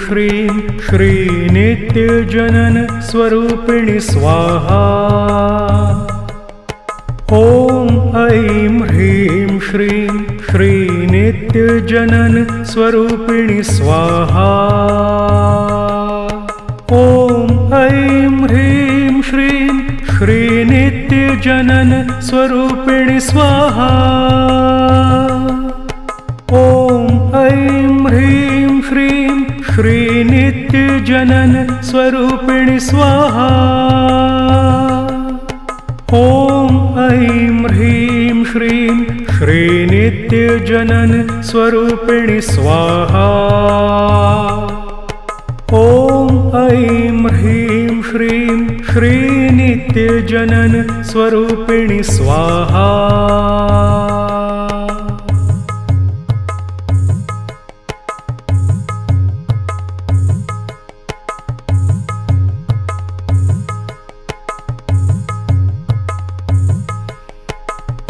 श्रीं श्रीनित्यजनन स्वरूपिणि स्वाहा। ॐ ऐं ह्रीं श्रीं श्रीनित्यजनन स्वरूपिणि स्वाहा। ॐ ऐं ह्रीं श्रीं श्रीनित्यजनन स्वरूपिणि स्वाहा। ॐ ऐं ह्रीं श्रीं श्रीनित्यजनन स्वरूपिणि स्वाहा। ॐ ऐं ह्रीं श्रीं श्रीनित्यजनन स्वरूपिणि स्वाहा। ॐ ऐं ह्रीं श्रीं श्रीनित्यजनन स्वरूपिणि स्वाहा।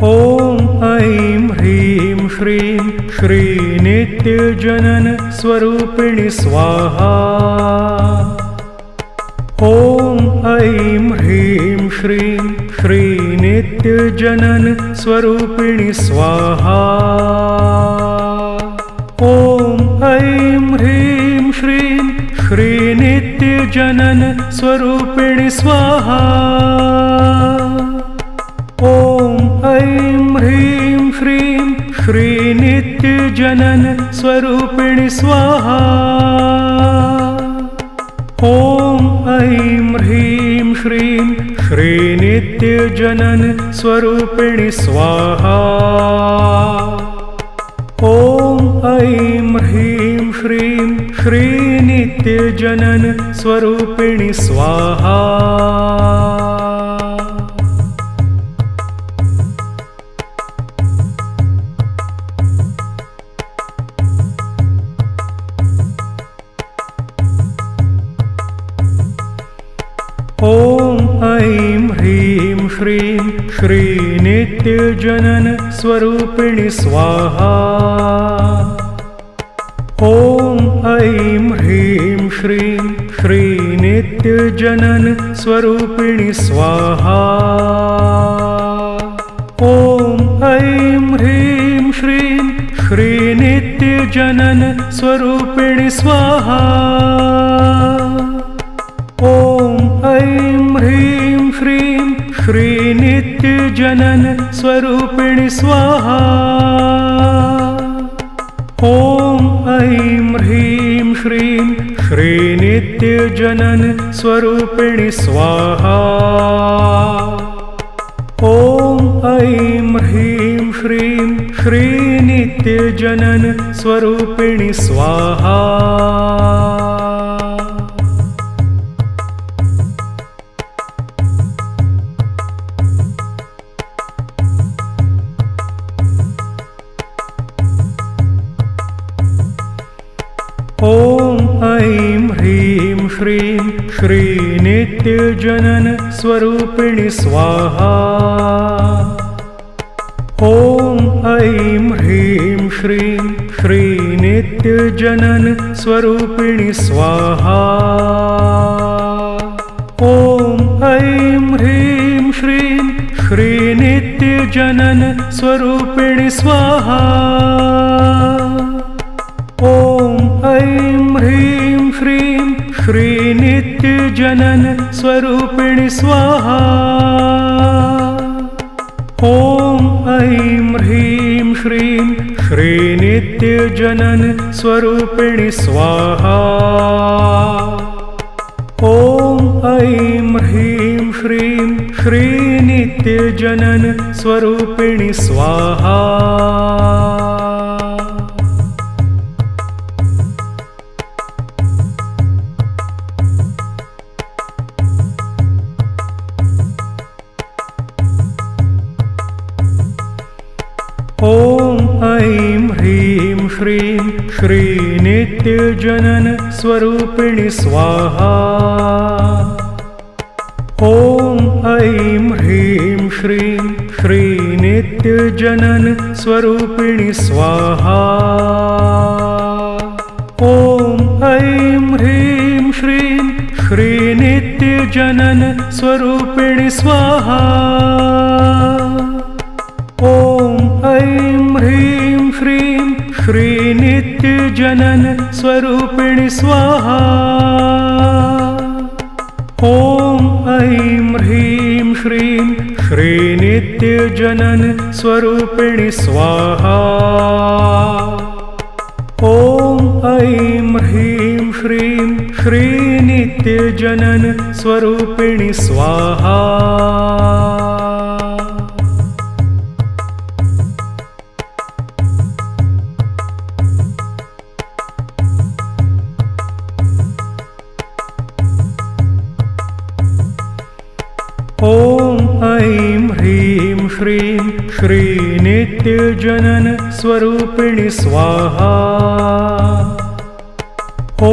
ॐ ऐं ह्रीं श्रीं श्रीनित्यजनन स्वरूपिणि स्वाहा। ॐ ऐं ह्रीं श्रीं श्रीनित्यजनन स्वरूपिणि स्वाहा। ॐ ऐं ह्रीं श्रीं श्रीनित्यजनन स्वरूपिणि स्वाहा। ॐ ऐं ह्रीं श्रीं श्रीनित्यजनन स्वरूपिणि स्वाहा। ॐ ऐं ह्रीं श्रीं श्रीनित्यजनन स्वरूपिणि स्वाहा। ॐ ऐं ह्रीं श्रीं श्रीनित्यजनन स्वरूपिणि स्वाहा। ॐ ऐं ह्रीं श्रीं श्रीनित्यजनन स्वरूपिणि स्वाहा। ॐ ऐं ह्रीं श्रीं श्रीनित्यजनन स्वरूपिणि स्वाहा। ॐ ऐं ह्रीं श्रीं श्रीनित्यजनन स्वरूपिणि स्वाहा। ॐ ऐं ह्रीं श्रीं श्रीनित्यजनन स्वरूपिणि स्वाहा। ॐ ऐं ह्रीं श्रीं श्रीनित्यजनन स्वरूपिणि स्वाहा। ॐ ऐं ह्रीं श्रीं श्रीनित्यजनन स्वरूपिणि स्वाहा। ॐ ऐं ह्रीं श्रीं श्रीनित्यजनन स्वरूपिणि स्वाहा। ॐ ऐं ह्रीं श्रीं श्रीनित्यजनन स्वरूपिणि स्वाहा। ॐ ऐं ह्रीं श्रीं श्रीनित्यजनन स्वरूपिणि स्वाहा। ॐ ऐं ह्रीं श्रीं श्रीनित्यजनन स्वरूपिणि स्वाहा। ॐ ऐं ह्रीं श्रीं श्रीनित्यजनन स्वरूपिणि स्वाहा। ॐ ऐं ह्रीं श्रीं श्रीनित्यजनन स्वरूपिणि स्वाहा। ॐ ऐं ह्रीं श्रीं श्रीनित्यजनन स्वरूपिणि स्वाहा। ॐ ऐं ह्रीं श्रीं श्रीनित्यजनन स्वरूपिणि स्वाहा। ॐ ऐं ह्रीं श्रीं श्रीनित्यजनन स्वरूपिणि स्वाहा। ॐ ऐं ह्रीं श्रीं श्रीनित्यजनन स्वरूपिणि स्वाहा। ॐ ऐं ह्रीं श्रीं श्रीनित्यजनन स्वरूपिणि स्वाहा। ॐ ऐं ह्रीं श्रीं श्रीनित्यजनन स्वरूपिणि स्वाहा। ॐ ऐं ह्रीं श्रीं श्रीनित्यजनन स्वरूपिणि स्वाहा। ॐ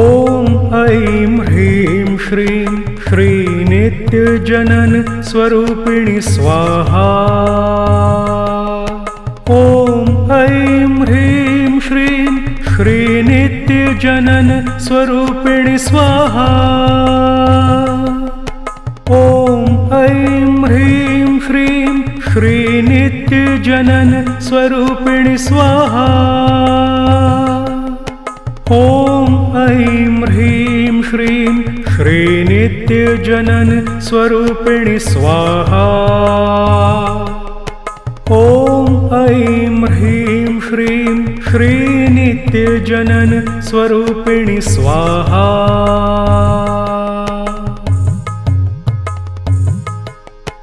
ऐं ह्रीं श्रीं श्रीनित्यजनन स्वरूपिणि स्वाहा। ॐ ऐं ह्रीं श्रीं श्रीनित्यजनन स्वरूपिणि स्वाहा। ॐ ऐं ह्रीं श्रीं श्रीनित्यजनन स्वरूपिणि स्वाहा। ॐ ऐं ह्रीं श्रीं श्रीनित्यजनन स्वरूपिणि स्वाहा। ॐ ऐं ह्रीं श्रीं श्रीनित्यजनन स्वरूपिणि स्वाहा। ॐ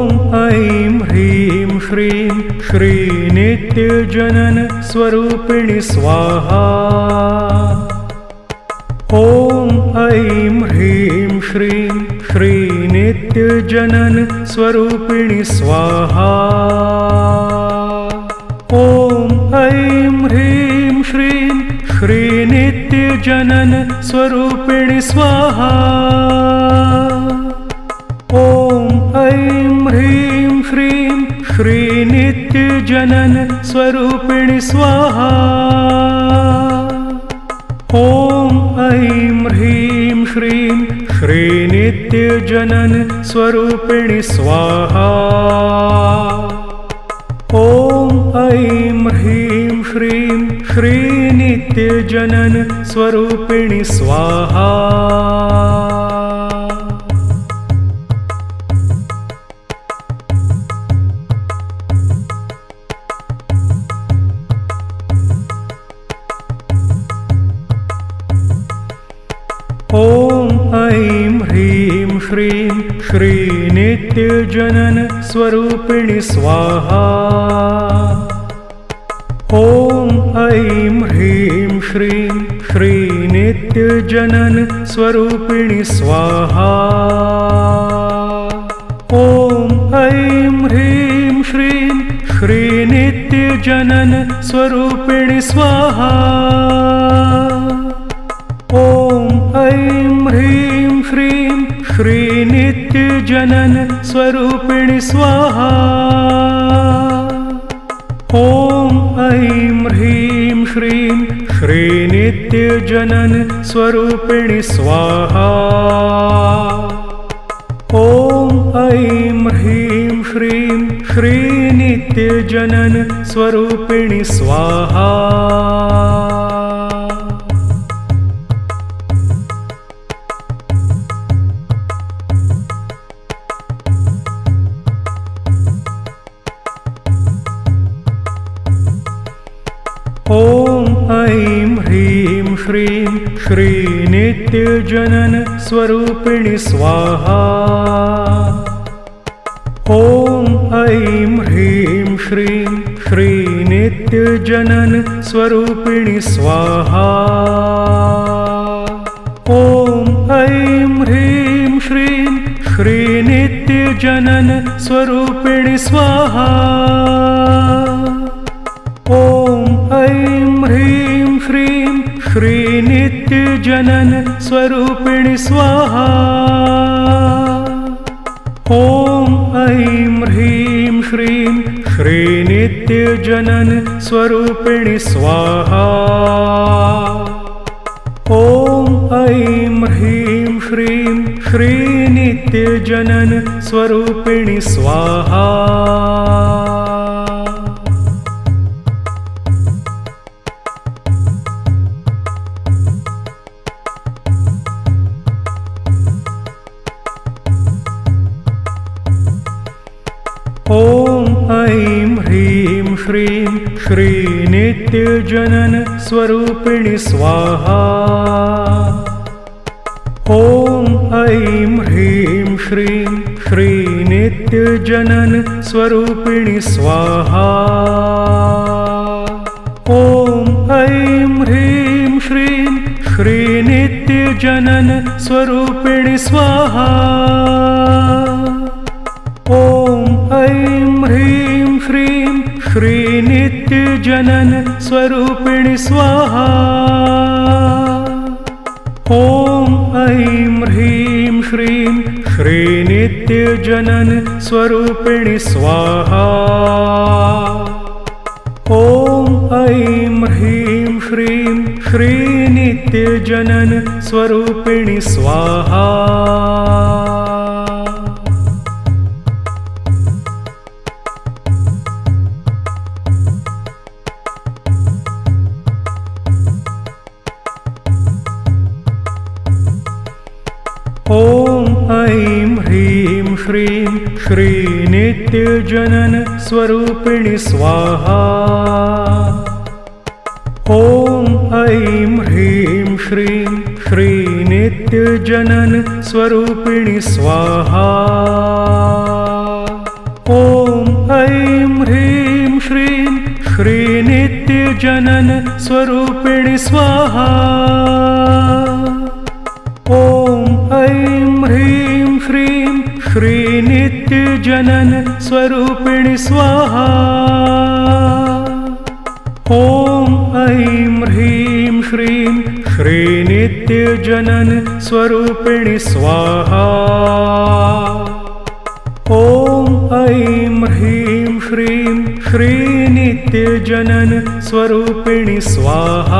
ऐं ह्रीं श्रीं श्रीनित्यजनन स्वरूपिणि स्वाहा। ॐ ऐं ह्रीं श्रीं श्रीनित्यजनन स्वरूपिणि स्वाहा। ॐ ऐं ह्रीं श्रीं श्रीनित्यजनन स्वरूपिणि स्वाहा। ॐ ऐं ह्रीं श्रीं श्रीनित्यजनन स्वरूपिणि स्वाहा। ॐ ऐं ह्रीं श्रीं श्रीनित्यजनन स्वरूपिणि स्वाहा। ॐ ऐं ह्रीं श्रीं श्रीनित्यजनन स्वरूपिणि स्वाहा। ॐ ऐं ह्रीं श्रीं श्रीनित्यजनन स्वरूपिणि स्वाहा। ॐ ऐं ह्रीं श्रीं श्रीनित्यजनन स्वरूपिणि स्वाहा। ॐ ऐं ह्रीं श्रीं श्रीनित्यजनन स्वरूपिणि स्वाहा। ॐ ऐं ह्रीं श्रीं श्रीनित्यजनन स्वरूपिणि स्वाहा। ॐ ऐं ह्रीं श्रीं श्रीनित्यजनन स्वरूपिणि स्वाहा। ॐ ऐं ह्रीं श्रीं श्रीनित्यजनन स्वरूपिणि स्वाहा। ॐ ऐं ह्रीं श्रीं श्रीनित्यजनन स्वरूपिणि स्वाहा। ॐ ऐं ह्रीं श्रीं श्रीनित्यजनन स्वरूपिणि स्वाहा। ॐ ऐं ह्रीं श्रीं श्रीनित्यजनन स्वरूपिणि स्वाहा। ॐ ऐं ह्रीं श्रीं श्रीनित्यजनन स्वरूपिणि स्वाहा। ॐ ऐं ह्रीं श्रीं श्रीनित्यजनन स्वरूपिणि स्वाहा। ॐ ऐं ह्रीं श्रीं श्रीनित्यजनन स्वरूपिणि स्वाहा। ॐ ऐं ह्रीं श्रीं श्रीनित्यजनन स्वरूपिणि स्वाहा। ॐ ऐं ह्रीं श्रीं श्रीनित्यजनन स्वरूपिणि स्वाहा। ॐ ऐं ह्रीं श्रीं श्रीनित्यजनन स्वरूपिणि स्वाहा। ॐ ऐं ह्रीं श्रीं श्रीनित्यजनन स्वरूपिणि स्वाहा। ॐ ऐं ह्रीं श्रीं श्रीनित्यजनन स्वरूपिणि स्वाहा। ॐ ऐं ह्रीं श्रीं श्रीनित्यजनन स्वरूपिणि स्वाहा। ॐ ऐं ह्रीं श्रीं श्रीनित्यजनन स्वरूपिणि स्वाहा। ॐ ऐं ह्रीं श्रीं श्रीनित्यजनन स्वरूपिणि स्वाहा। ॐ ऐं ह्रीं श्रीं श्रीनित्यजनन स्वरूपिणि स्वाहा। ॐ ऐं ह्रीं श्रीं श्रीनित्यजनन स्वरूपिणि स्वाहा। ॐ ऐं ह्रीं श्रीं श्रीनित्यजनन स्वरूपिणि स्वाहा।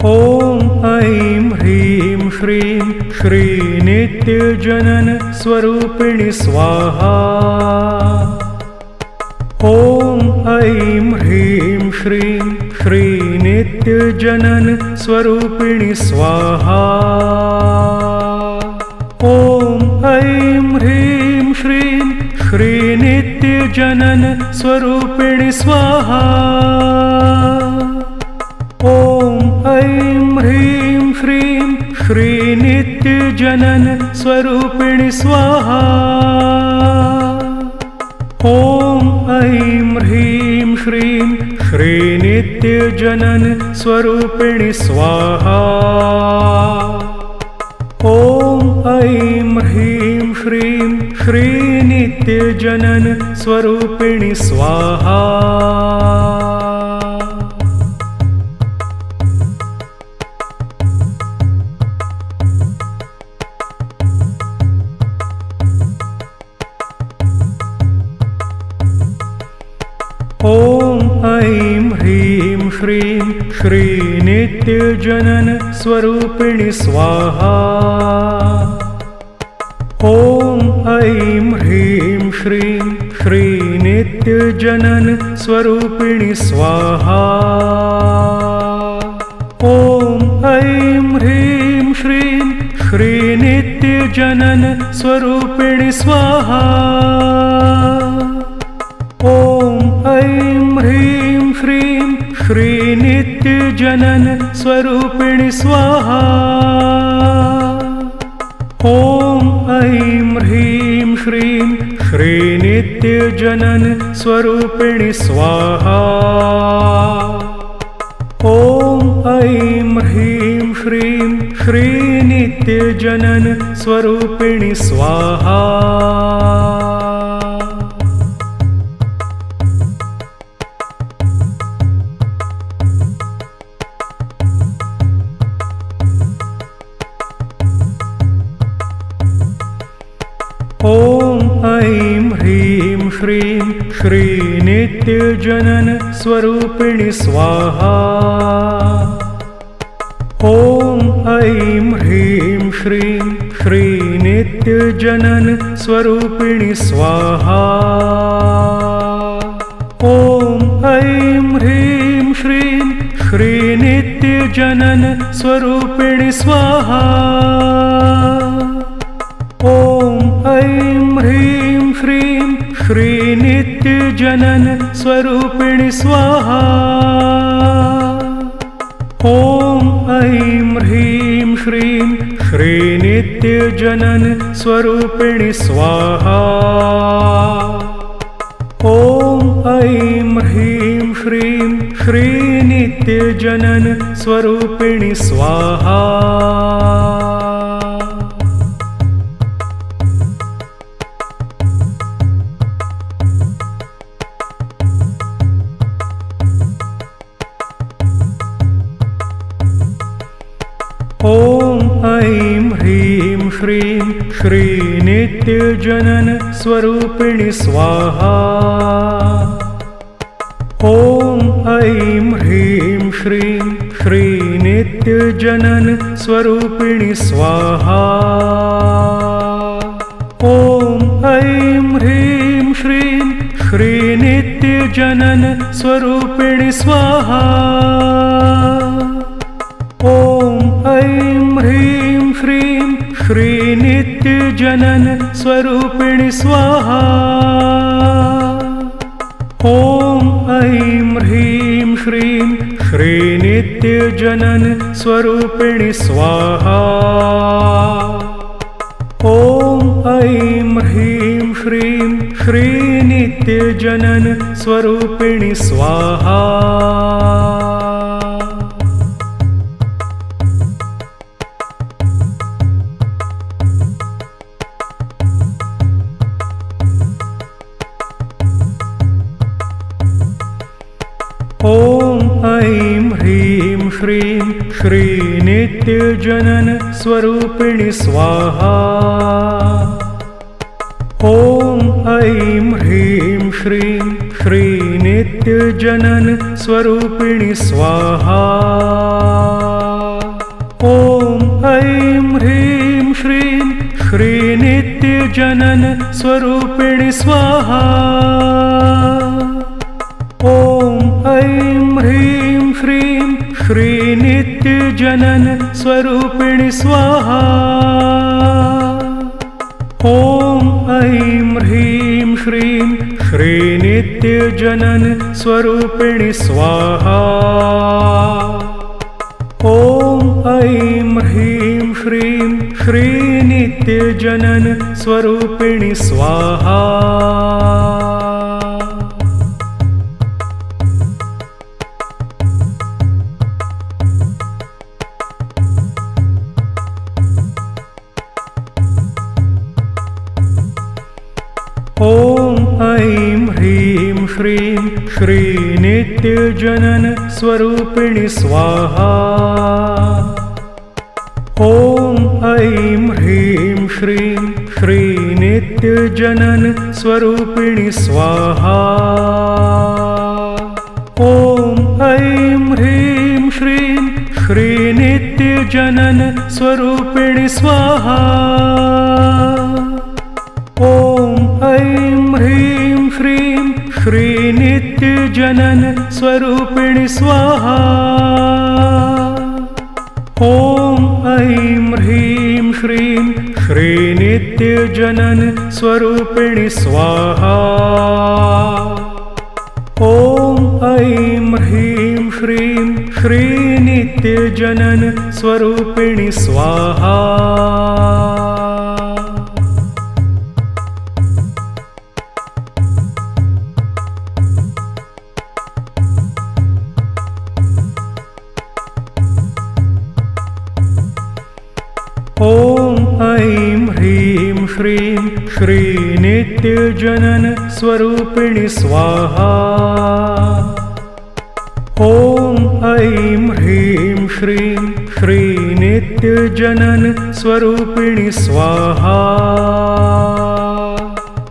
ॐ ऐं ह्रीं श्रीं श्रीनित्यजनन स्वरूपिणि स्वाहा। ॐ ऐं ह्रीं श्रीं श्रीनित्यजनन स्वरूपिणि स्वाहा। ॐ ऐं ह्रीं श्रीं श्रीनित्यजनन स्वरूपिणि स्वाहा। ॐ ऐं ह्रीं श्रीं श्रीनित्यजनन स्वरूपिणि स्वाहा। ॐ ऐं ह्रीं श्रीं श्रीनित्यजनन स्वरूपिणि स्वाहा। ॐ ऐं ह्रीं श्रीं श्रीनित्यजनन स्वरूपिणि स्वाहा। ॐ ऐं ह्रीं श्रीं श्रीनित्यजनन स्वरूपिणि स्वाहा। ॐ ऐं ह्रीं श्रीं श्रीनित्यजनन स्वरूपिणि स्वाहा। ॐ ऐं ह्रीं श्रीं श्रीनित्यजनन स्वरूपिणि स्वाहा। ॐ ऐं ह्रीं श्रीं श्रीनित्यजनन स्वरूपिणि स्वाहा। ॐ ऐं ह्रीं श्रीं श्रीनित्यजनन स्वरूपिणि स्वाहा। ॐ ऐं ह्रीं श्रीं श्रीनित्यजनन स्वरूपिणि स्वाहा। ॐ ऐं ह्रीं श्रीं श्रीनित्यजनन स्वरूपिणि स्वाहा। ऐं ह्रीं श्रीं श्रीनित्यजनन स्वरूपिणि स्वाहा। ॐ ऐं ह्रीं श्रीं श्रीनित्यजनन स्वरूपिणि स्वाहा। ॐ ऐं ह्रीं श्रीं श्रीनित्यजनन स्वरूपिणि स्वाहा। ॐ ऐं ह्रीं श्रीं श्रीनित्यजनन स्वरूपिणि स्वाहा। ॐ ऐं ह्रीं श्रीं श्रीनित्यजनन स्वरूपिणि स्वाहा। ॐ ऐं ह्रीं श्रीं श्रीनित्यजनन स्वरूपिणि स्वाहा। ॐ ऐं ह्रीं श्रीं श्रीनित्यजनन स्वरूपिणि स्वाहा। ॐ ऐं ह्रीं श्रीं श्रीनित्यजनन स्वरूपिणि स्वाहा। ॐ ऐं ह्रीं श्रीं श्रीनित्यजनन स्वरूपिणि स्वाहा। ॐ ऐं ह्रीं श्रीं श्रीनित्यजनन स्वरूपिणि स्वाहा। ॐ ऐं ह्रीं श्रीं श्रीनित्यजनन स्वरूपिणि स्वाहा। ॐ ऐं ह्रीं श्रीं श्रीनित्यजनन स्वरूपिणि स्वाहा। ॐ ऐं ह्रीं श्रीं श्रीनित्यजनन स्वरूपिणि स्वाहा। ॐ ऐं ह्रीं श्रीं श्रीनित्यजनन स्वरूपिणि स्वाहा। ॐ ऐं ह्रीं श्रीं श्रीनित्यजनन स्वरूपिणि स्वाहा। ॐ ऐं ह्रीं श्रीं श्रीनित्यजनन स्वरूपिणि स्वाहा। ॐ ऐं ह्रीं श्रीं श्रीनित्यजनन स्वरूपिणि स्वाहा। ॐ ऐं ह्रीं श्रीं श्रीनित्यजनन स्वरूपिणि स्वाहा। ॐ ऐं ह्रीं श्रीं श्रीनित्यजनन स्वरूपिणि स्वाहा। ॐ ऐं ह्रीं श्रीं श्रीनित्यजनन स्वरूपिणि स्वाहा। ॐ ऐं ह्रीं श्रीं श्रीनित्यजनन स्वरूपिणि स्वाहा। ॐ ऐं ह्रीं श्रीं श्रीनित्यजनन स्वरूपिणि स्वाहा। ॐ ऐं ह्रीं श्रीं श्रीनित्यजनन स्वरूपिणि स्वाहा। ॐ ऐं ह्रीं श्रीं श्रीनित्यजनन स्वरूपिणि स्वाहा। ॐ ऐं ह्रीं श्रीं श्रीनित्यजनन स्वरूपिणि स्वाहा। ॐ ऐं ह्रीं श्रीं श्रीनित्यजनन स्वरूपिणि स्वाहा।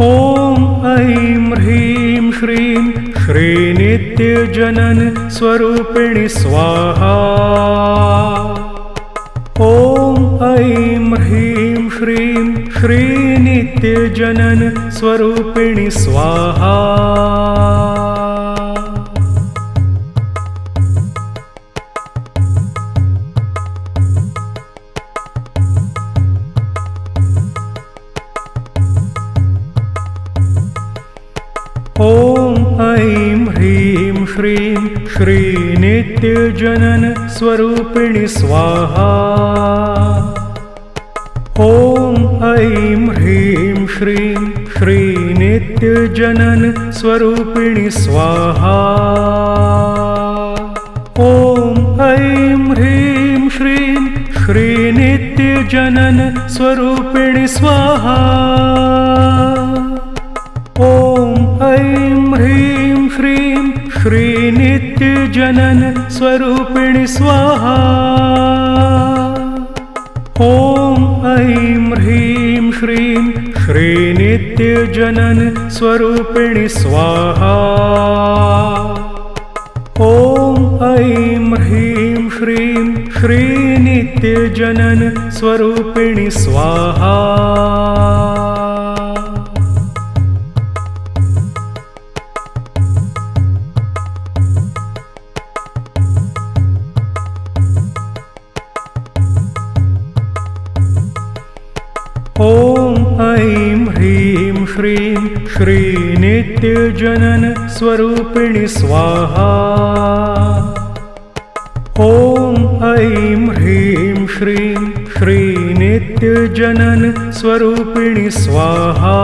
ॐ ऐं ह्रीं श्रीं श्रीनित्यजनन स्वरूपिणि स्वाहा। ॐ ऐं ह्रीं श्रीं श्रीनित्यजनन स्वरूपिणि स्वाहा। ॐ ऐं ह्रीं श्रीं श्रीनित्यजनन स्वरूपिणि स्वाहा। ॐ ऐं ह्रीं श्रीं श्रीनित्यजनन स्वरूपिणि स्वाहा। ॐ ऐं ह्रीं श्रीं श्रीनित्यजनन स्वरूपिणि स्वाहा। ॐ ऐं ह्रीं श्रीं श्रीनित्यजनन स्वरूपिणि स्वाहा। ॐ ऐं ह्रीं श्रीं श्रीनित्यजनन स्वरूपिणि स्वाहा। ॐ ऐं ह्रीं श्रीं श्रीनित्यजनन स्वरूपिणि स्वाहा। ॐ ऐं ह्रीं श्रीं श्रीनित्यजनन स्वरूपिणि स्वाहा। ॐ ऐं ह्रीं श्रीं श्रीनित्यजनन स्वरूपिणि स्वाहा।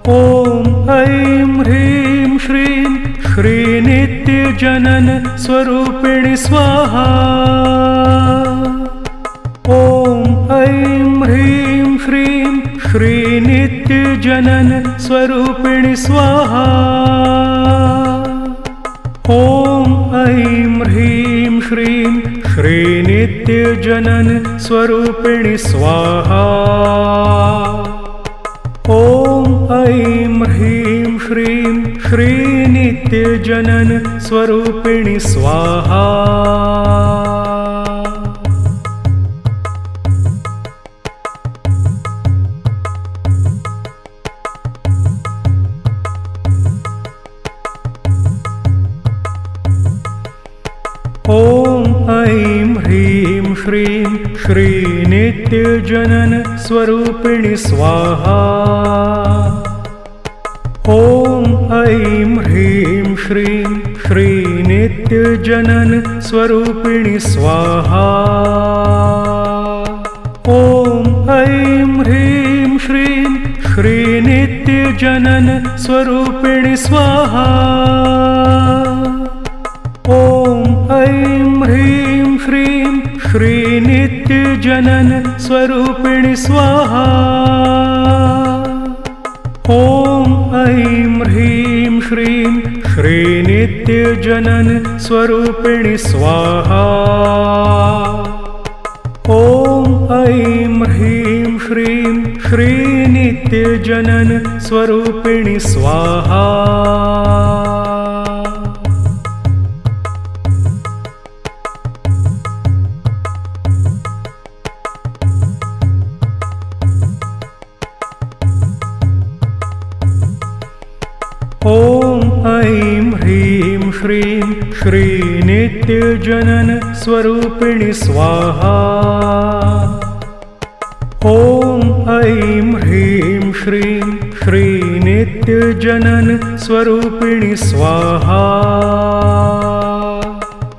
ॐ ऐं ह्रीं श्रीं श्रीनित्यजनन स्वरूपिणि स्वाहा। ॐ ऐं ह्रीं श्रीं श्रीनित्यजनन स्वरूपिणि स्वाहा। ॐ ऐं ह्रीं श्रीं श्रीनित्यजनन स्वरूपिणि स्वाहा। ॐ ऐं ह्रीं श्रीं श्रीनित्यजनन स्वरूपिणि स्वाहा। ॐ ऐं ह्रीं श्रीं श्रीनित्यजनन स्वरूपिणि स्वाहा। ॐ ऐं ह्रीं श्रीं श्रीनित्यजनन स्वरूपिणि स्वाहा। ॐ ऐं ह्रीं श्रीं श्रीनित्यजनन स्वरूपिणि स्वाहा। ॐ ऐं ह्रीं श्रीं श्रीनित्यजनन स्वरूपिणि स्वाहा। ॐ ऐं ह्रीं श्रीं श्रीनित्यजनन स्वरूपिणि स्वाहा। ॐ ऐं ह्रीं श्रीं श्रीनित्यजनन स्वरूपिणि स्वाहा। ॐ ऐं ह्रीं श्रीं श्रीनित्यजनन स्वरूपिणि स्वाहा। ॐ ऐं ह्रीं श्रीं श्रीनित्यजनन स्वरूपिणि स्वाहा। ॐ ऐं ह्रीं श्रीं श्रीनित्यजनन स्वरूपिणि स्वाहा। ॐ ऐं ह्रीं श्रीं श्रीनित्यजनन स्वरूपिणि स्वाहा।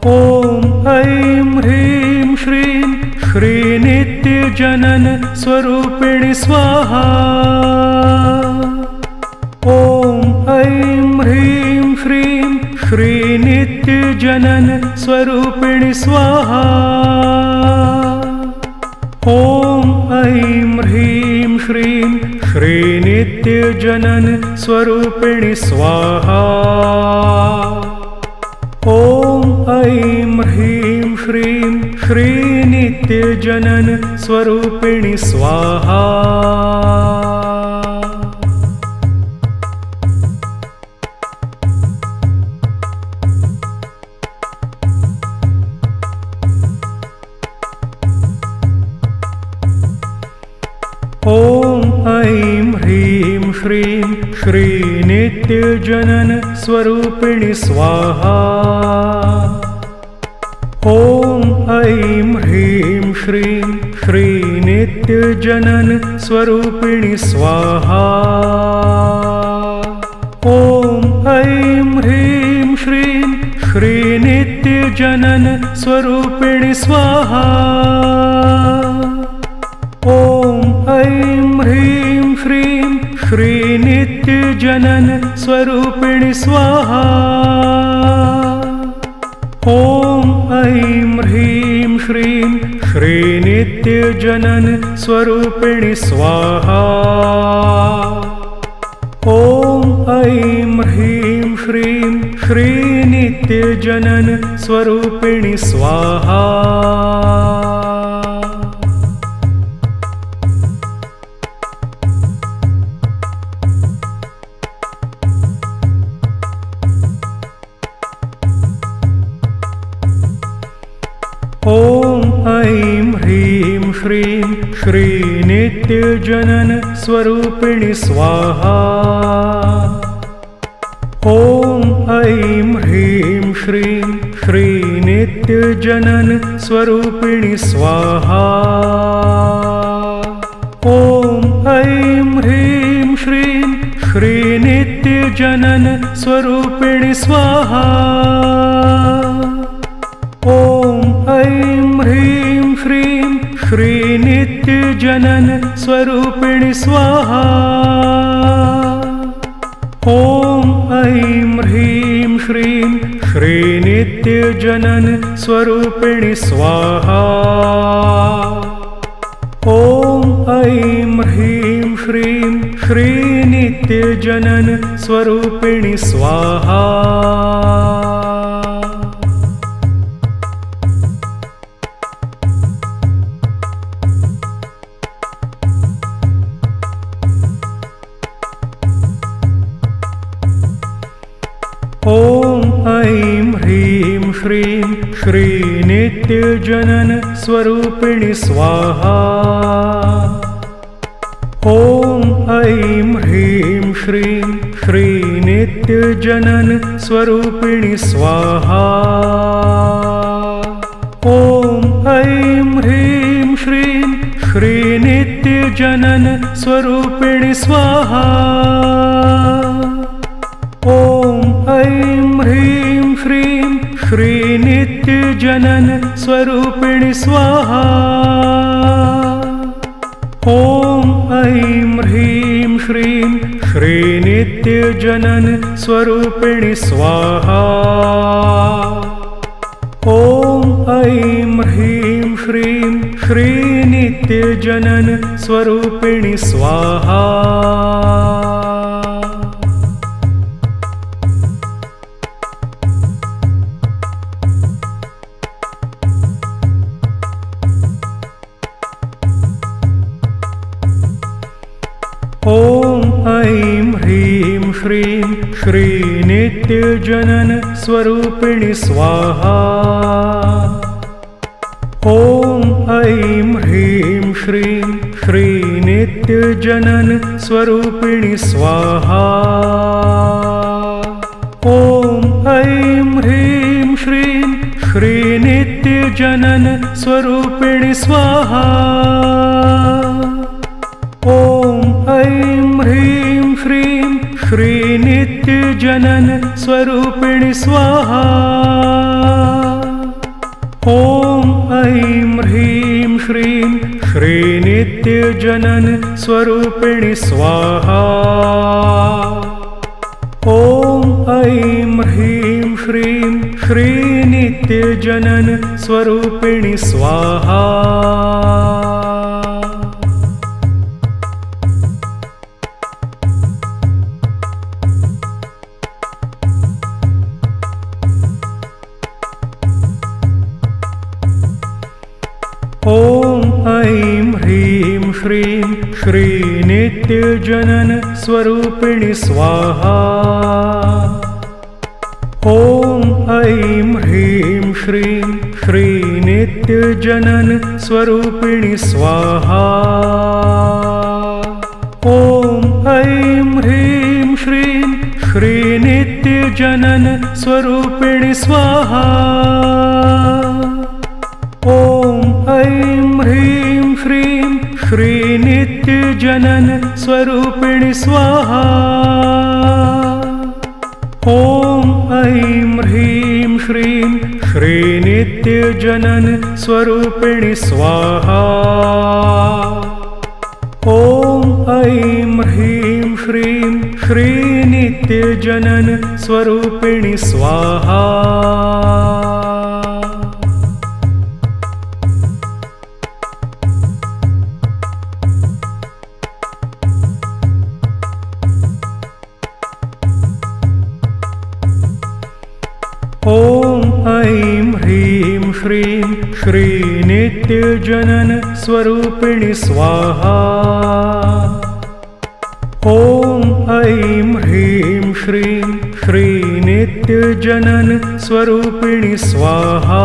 ॐ ऐं ह्रीं श्रीं श्रीनित्यजनन स्वरूपिणि स्वाहा। ॐ ऐं ह्रीं श्रीं श्रीनित्यजनन स्वरूपिणि स्वाहा। ॐ ऐं ह्रीं श्रीं श्रीनित्यजनन स्वरूपिणि स्वाहा। ॐ ऐं ह्रीं श्रीं श्रीनित्यजनन स्वरूपिणि स्वाहा। ॐ ऐं ह्रीं श्रीं श्रीनित्यजनन स्वरूपिणि स्वाहा। ॐ ऐं ह्रीं श्रीं श्रीनित्यजनन स्वरूपिणि स्वाहा। ॐ ऐं ह्रीं श्रीं श्रीनित्यजनन स्वरूपिणि स्वाहा। ॐ ऐं ह्रीं श्रीं श्रीनित्यजनन स्वरूपिणि स्वाहा। ॐ ऐं ह्रीं श्रीं श्रीनित्यजनन स्वरूपिणि स्वाहा। ॐ ऐं ह्रीं श्रीं श्रीनित्यजनन स्वरूपिणि स्वाहा। ॐ ऐं ह्रीं श्रीं श्रीनित्यजनन स्वरूपिणि स्वाहा। ॐ ऐं ह्रीं श्रीं श्रीनित्यजनन स्वरूपिणि स्वाहा। ॐ ऐं ह्रीं श्रीं श्रीनित्यजनन स्वरूपिणि स्वाहा। ऐं ह्रीं श्रीं श्रीनित्यजनन स्वरूपिणि स्वाहा। ॐ ऐं ह्रीं श्रीं श्रीनित्यजनन स्वरूपिणि स्वाहा। ॐ ऐं ह्रीं श्रीं श्रीनित्यजनन स्वरूपिणि स्वाहा। ॐ ऐं ह्रीं श्रीं श्रीनित्यजनन स्वरूपिणि स्वाहा। ॐ ऐं ह्रीं श्रीं श्रीनित्यजनन स्वरूपिणि स्वाहा। ॐ ऐं ह्रीं श्रीं श्रीनित्यजनन स्वरूपिणि स्वाहा। ॐ ऐं ह्रीं श्रीं श्रीनित्यजनन स्वरूपिणि स्वाहा। ॐ ऐं ह्रीं श्रीं श्रीनित्यजनन स्वरूपिणि स्वाहा। ॐ ऐं ह्रीं श्रीं श्रीनित्यजनन स्वरूपिणि स्वाहा। ॐ ऐं ह्रीं श्रीं श्रीनित्यजनन स्वरूपिणि स्वाहा। ॐ ऐं ह्रीं श्रीं श्रीनित्यजनन स्वरूपिणि स्वाहा। ॐ ऐं ह्रीं श्रीं श्रीनित्यजनन स्वरूपिणि स्वाहा। ॐ ऐं ह्रीं श्रीं श्रीनित्यजनन स्वरूपिणि स्वाहा। ॐ ऐं ह्रीं श्रीं श्रीनित्यजनन स्वरूपिणि स्वाहा। ॐ ऐं ह्रीं श्रीं श्रीनित्यजनन स्वरूपिणि स्वाहा। ॐ ऐं ह्रीं श्रीं श्रीनित्यजनन स्वरूपिणि स्वाहा। ॐ ऐं ह्रीं श्रीं श्रीनित्यजनन स्वरूपिणि स्वाहा। ॐ ऐं ह्रीं श्रीं श्रीनित्यजनन स्वरूपिणि स्वाहा। ॐ ऐं ह्रीं श्रीं श्रीनित्यजनन स्वरूपिणि स्वाहा। ॐ ऐं ह्रीं श्रीं श्रीनित्यजनन स्वरूपिणि स्वाहा। ॐ ऐं ह्रीं श्रीं श्रीनित्यजनन स्वरूपिणि स्वाहा। ॐ ऐं ह्रीं श्रीं श्रीनित्यजनन स्वरूपिणि स्वाहा। ॐ ऐं ह्रीं श्रीं श्रीनित्यजनन स्वरूपिणि स्वाहा। ॐ ऐं ह्रीं श्रीं श्रीनित्यजनन स्वरूपिणि स्वाहा। ॐ ऐं ह्रीं श्रीं श्रीनित्यजनन स्वरूपिणि स्वाहा। ॐ ऐं ह्रीं श्रीं श्रीनित्यजनन स्वरूपिणि स्वाहा।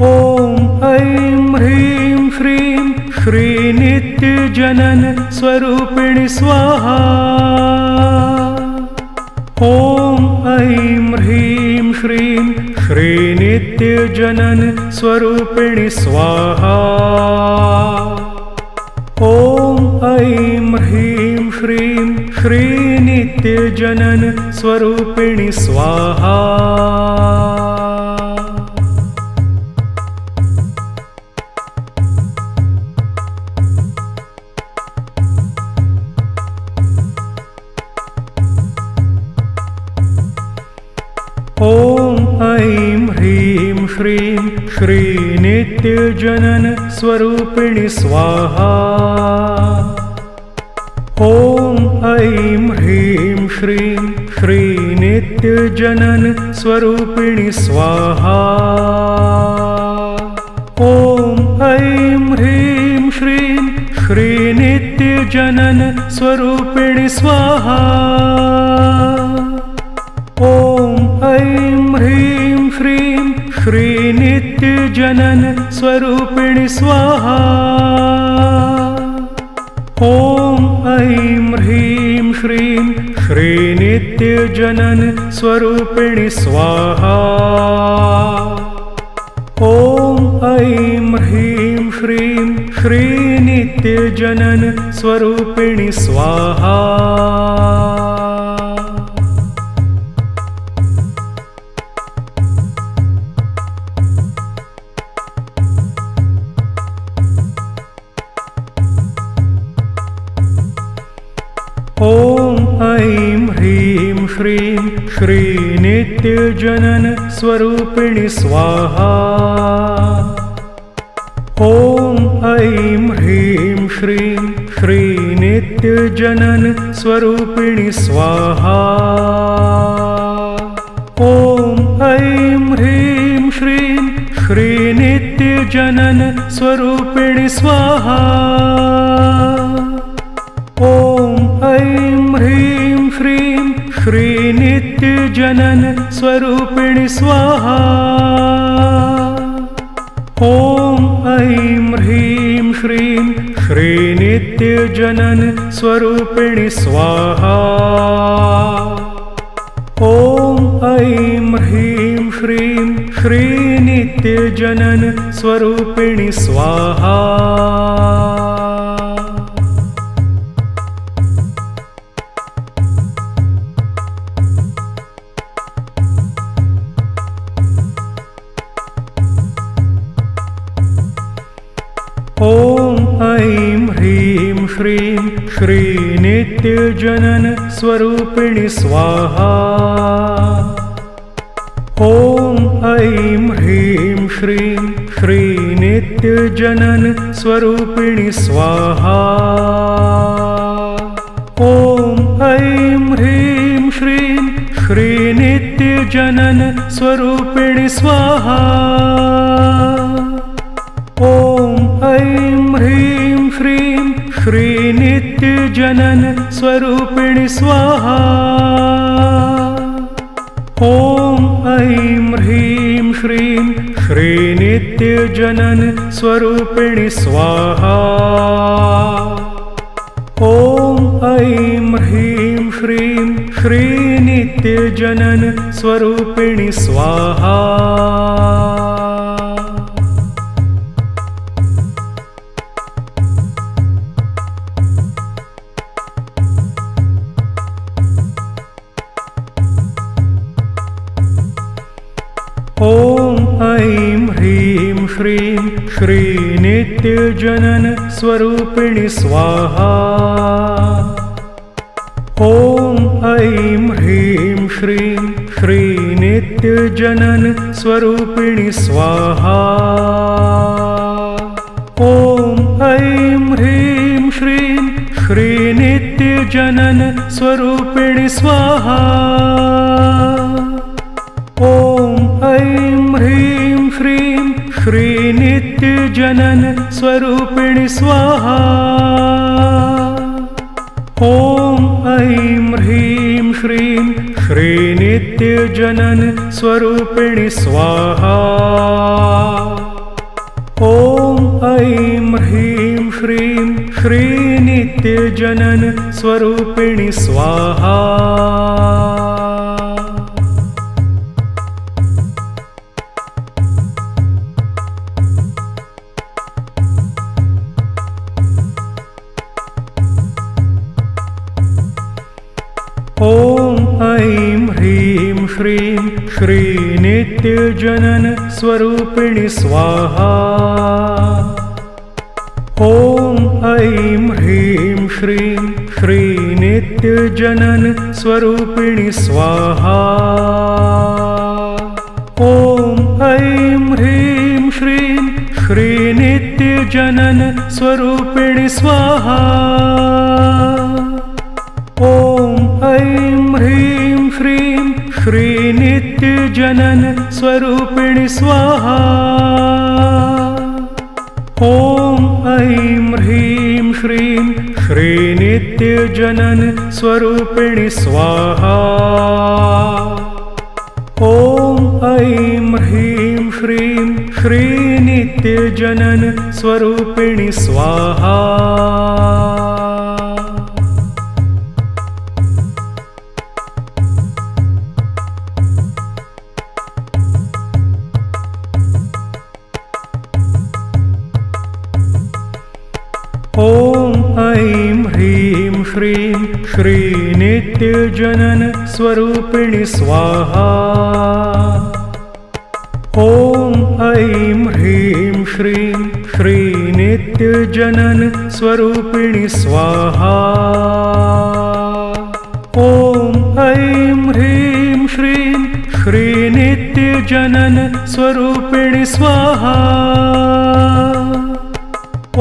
ॐ ऐं ह्रीं श्रीं श्रीनित्यजनन स्वरूपिणि स्वाहा। ॐ ऐं ह्रीं श्रीं श्रीनित्यजनन स्वरूपिणि स्वाहा। ॐ ऐं ह्रीं श्रीं श्रीनित्यजनन स्वरूपिणि स्वाहा। ॐ ऐं ह्रीं श्रीं श्रीनित्यजनन स्वरूपिणि स्वाहा। ॐ ऐं ह्रीं श्रीं श्रीनित्यजनन स्वरूपिणि स्वाहा। ॐ ऐं ह्रीं श्रीं श्रीनित्यजनन स्वरूपिणि स्वाहा। ॐ ऐं ह्रीं श्रीं श्रीनित्यजनन स्वरूपिणि स्वाहा। ॐ ऐं ह्रीं श्रीं श्रीनित्यजनन स्वरूपिणि स्वाहा। ॐ ऐं ह्रीं श्रीं श्रीनित्यजनन स्वरूपिणि स्वाहा। ॐ ऐं ह्रीं श्रीं श्रीनित्यजनन स्वरूपिणि स्वाहा। ॐ ऐं ह्रीं श्रीं श्रीनित्यजनन स्वरूपिणि स्वाहा। ॐ ऐं ह्रीं श्रीं श्रीनित्यजनन स्वरूपिणि स्वाहा। ॐ ऐं ह्रीं श्रीं श्रीनित्यजनन स्वरूपिणि स्वाहा। ॐ ऐं ह्रीं श्रीं श्रीनित्यजनन स्वरूपिणि स्वाहा। ॐ ऐं ह्रीं श्रीं श्रीनित्यजनन स्वरूपिणि स्वाहा। ॐ ऐं ह्रीं श्रीं श्रीनित्यजनन स्वरूपिणि स्वाहा। ॐ ऐं ह्रीं श्रीं श्रीनित्यजनन स्वरूपिणि स्वाहा। ॐ ऐं ह्रीं श्रीं श्रीनित्यजनन स्वरूपिणि स्वाहा। ॐ ऐं ह्रीं श्रीं श्रीनित्यजनन स्वरूपिणि स्वाहा। ॐ ऐं ह्रीं श्रीं श्रीनित्यजनन स्वरूपिणि स्वाहा। ॐ ऐं ह्रीं श्रीं श्रीनित्यजनन स्वरूपिणि स्वाहा। ॐ ऐं ह्रीं श्रीं श्रीनित्यजनन स्वरूपिणि स्वाहा। ॐ ऐं ह्रीं श्रीं श्रीनित्यजनन स्वरूपिणि स्वाहा। ॐ ऐं ह्रीं श्रीं श्रीनित्यजनन स्वरूपिणि स्वाहा। ॐ ऐं ह्रीं श्रीं श्रीनित्यजनन स्वरूपिणि स्वाहा। ॐ ऐं ह्रीं श्रीं श्रीनित्यजनन स्वरूपिणि स्वाहा। ॐ ऐं ह्रीं श्रीं श्रीनित्यजनन स्वरूपिणि स्वाहा। ऐं ह्रीं श्रीं श्रीनित्यजनन स्वरूपिणि स्वाहा। ॐ ऐं ह्रीं श्रीं श्रीनित्यजनन स्वरूपिणि स्वाहा। ॐ ऐं ह्रीं श्रीं श्रीनित्यजनन स्वरूपिणि स्वाहा। ॐ ऐं ह्रीं श्रीं श्रीनित्यजनन स्वरूपिणि स्वाहा। ॐ ऐं ह्रीं श्रीं श्रीनित्यजनन स्वरूपिणि स्वाहा। ॐ ऐं ह्रीं श्रीं श्रीनित्यजनन स्वरूपिणि स्वाहा। ॐ ऐं ह्रीं श्रीं श्रीनित्यजनन स्वरूपिणि स्वाहा। ॐ ऐं ह्रीं श्रीं श्रीनित्यजनन स्वरूपिणि स्वाहा। ॐ ऐं ह्रीं श्रीं श्रीनित्यजनन स्वरूपिणि स्वाहा। ॐ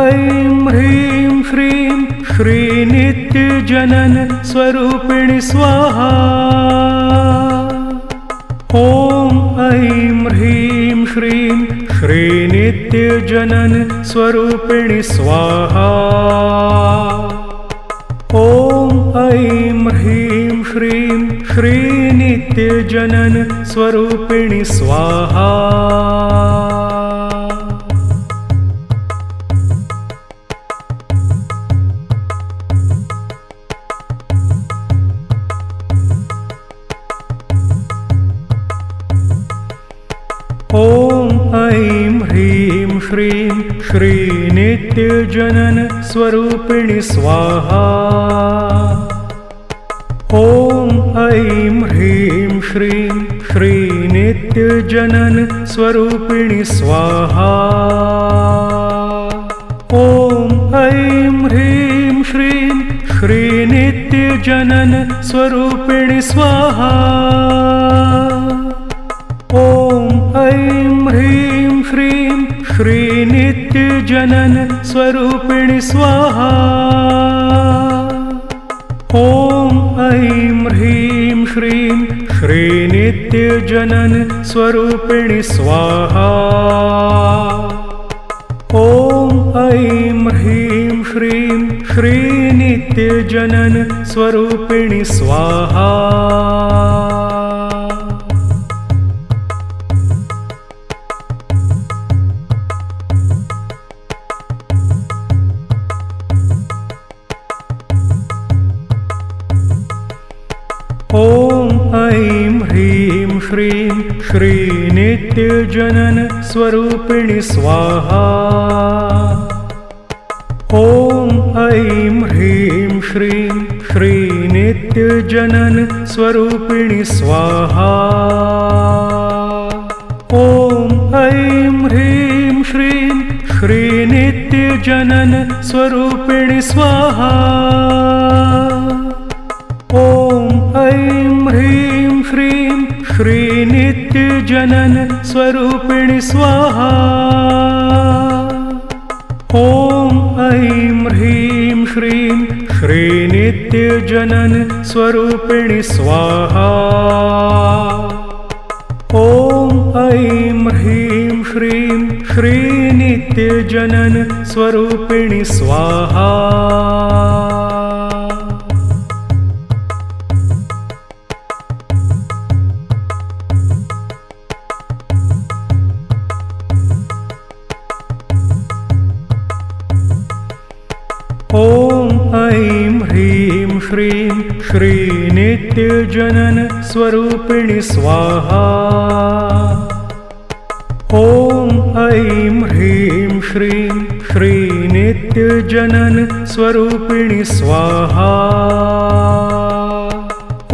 ऐं ह्रीं श्रीं श्रीनित्यजनन स्वरूपिणि स्वाहा। ॐ ऐं ह्रीं श्रीं श्रीनित्यजनन स्वरूपिणि स्वाहा। ॐ ऐं ह्रीं श्रीं श्रीनित्यजनन स्वरूपिणि स्वाहा। ॐ ऐं ह्रीं श्रीं श्रीनित्यजनन स्वरूपिणि स्वाहा। ॐ ऐं ह्रीं श्रीं श्रीनित्यजनन स्वरूपिणि स्वाहा। ॐ ऐं ह्रीं श्रीं श्रीनित्यजनन स्वरूपिणि स्वाहा। ॐ ऐं ह्रीं श्रीं श्रीनित्यजनन स्वरूपिणि स्वाहा। ॐ ऐं ह्रीं श्रीं श्रीनित्यजनन स्वरूपिणि स्वाहा। ॐ ऐं ह्रीं श्रीं श्रीनित्यजनन स्वरूपिणि स्वाहा। ॐ ऐं ह्रीं श्रीं श्रीनित्यजनन स्वरूपिणि स्वाहा। ॐ ऐं ह्रीं श्रीं श्रीनित्यजनन स्वरूपिणि स्वाहा। ॐ ऐं ह्रीं श्रीं श्रीनित्यजनन स्वरूपिणि स्वाहा। ॐ ऐं ह्रीं श्रीं श्रीनित्यजनन स्वरूपिणि स्वाहा। ॐ ऐं ह्रीं श्रीं श्रीनित्यजनन स्वरूपिणि स्वाहा। ॐ ऐं ह्रीं श्रीं श्रीनित्यजनन स्वरूपिणि स्वाहा। ॐ ऐं ह्रीं श्रीं श्रीनित्यजनन स्वरूपिणि स्वाहा। ॐ ऐं ह्रीं श्रीं श्रीनित्यजनन स्वरूपिणि स्वाहा। ॐ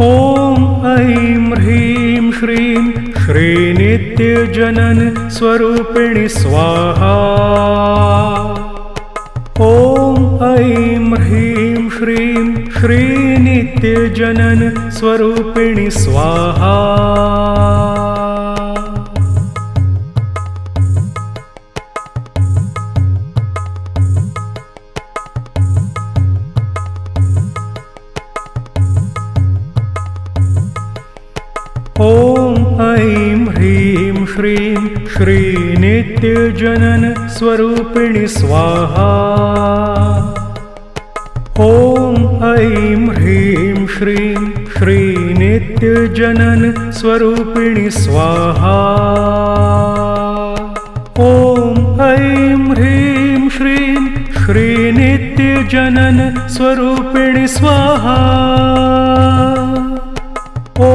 ॐ ऐं ह्रीं श्रीं श्रीनित्यजनन स्वरूपिणि स्वाहा। ॐ ऐं ह्रीं श्रीं श्रीनित्यजनन स्वरूपिणि स्वाहा। ॐ ऐं ह्रीं श्रीं श्रीनित्यजनन स्वरूपिणि स्वाहा। ॐ ऐं ह्रीं श्रीं श्रीनित्यजनन स्वरूपिणि स्वाहा। ॐ ऐं ह्रीं श्रीं श्रीनित्यजनन स्वरूपिणि स्वाहा। ॐ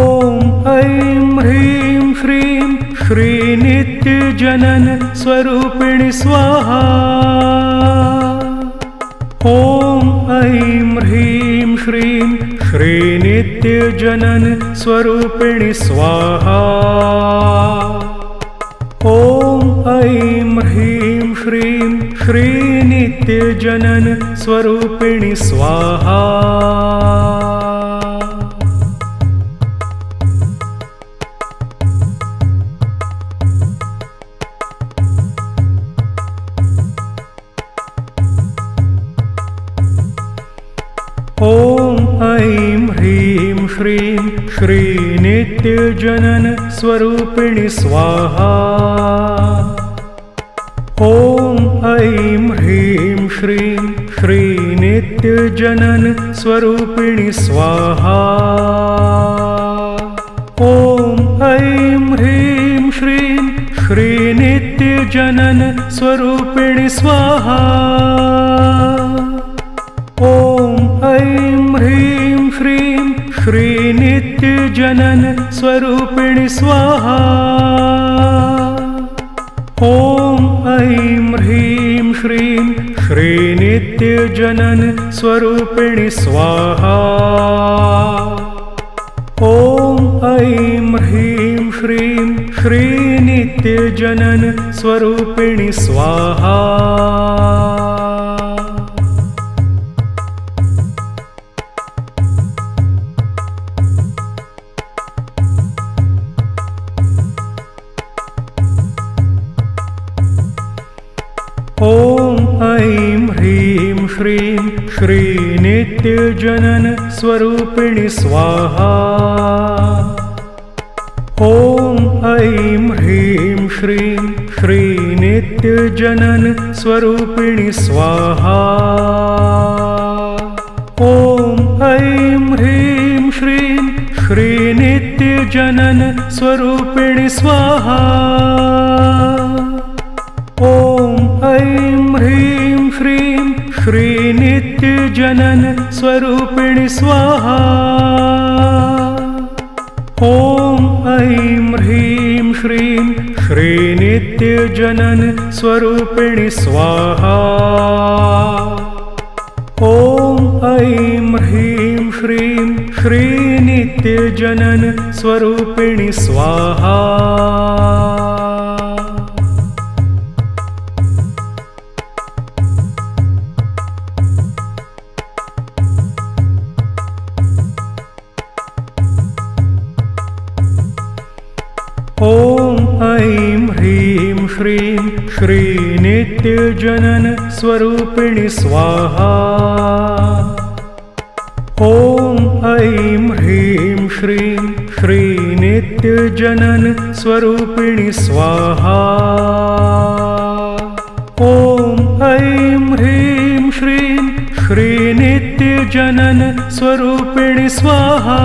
ऐं ह्रीं श्रीं श्रीनित्यजनन स्वरूपिणि स्वाहा। ॐ ऐं ह्रीं श्रीं श्रीनित्यजनन स्वरूपिणि स्वाहा। ॐ ऐं ह्रीं श्रीं श्रीनित्यजनन स्वरूपिणि स्वाहा। ॐ ऐं ह्रीं श्रीं श्रीनित्यजनन स्वरूपिणि स्वाहा। ॐ ऐं ह्रीं श्रीं श्रीनित्यजनन स्वरूपिणि स्वाहा। ॐ ऐं ह्रीं श्रीं श्रीनित्यजनन स्वरूपिणि स्वाहा। ॐ ऐं ह्रीं श्रीं श्रीनित्यजनन स्वरूपिणि स्वाहा। ॐ ऐं ह्रीं श्रीं श्रीनित्यजनन स्वरूपिणि स्वाहा। ॐ ऐं ह्रीं श्रीं श्रीनित्यजनन स्वरूपिणि स्वाहा। ॐ ऐं ह्रीं श्रीं श्रीनित्यजनन स्वरूपिणि स्वाहा। ॐ ऐं ह्रीं श्रीं श्रीनित्यजनन स्वरूपिणि स्वाहा। ॐ ऐं ह्रीं श्रीं श्रीनित्यजनन स्वरूपिणि स्वाहा। ॐ ऐं ह्रीं श्रीं श्रीनित्यजनन स्वरूपिणि स्वाहा। ॐ ऐं ह्रीं श्रीं श्रीनित्यजनन स्वरूपिणि स्वाहा। ॐ ऐं ह्रीं श्रीं श्रीनित्यजनन स्वरूपिणि स्वाहा। ॐ ऐं ह्रीं श्रीं श्रीनित्यजनन स्वरूपिणि स्वाहा। ॐ ऐं ह्रीं श्रीं श्रीनित्यजनन स्वरूपिणि स्वाहा। ॐ ऐं ह्रीं श्रीं श्रीनित्यजनन स्वरूपिणि स्वाहा।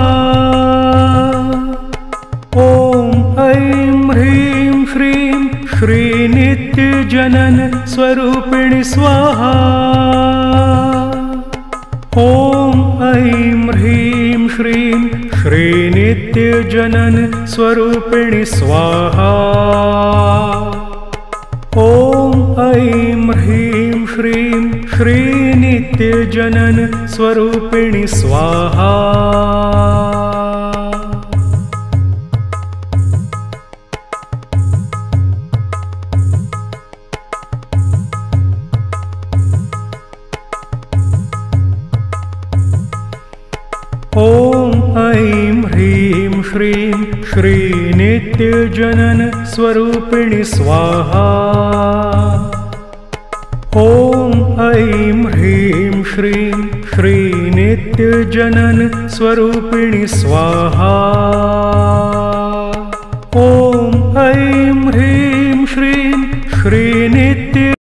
ॐ ऐं ह्रीं श्रीं श्रीनित्यजनन स्वरूपिणि स्वाहा। ॐ ऐं ह्रीं श्रीं श्रीनित्यजनन स्वरूपिणि स्वाहा। ॐ ऐं ह्रीं श्रीं श्रीनित्यजनन स्वरूपिणि स्वाहा। ॐ ऐं ह्रीं श्रीं श्रीनित्यजनन स्वरूपिणि स्वाहा। ॐ ऐं ह्रीं श्रीं श्रीनित्यजनन स्वरूपिणि स्वाहा।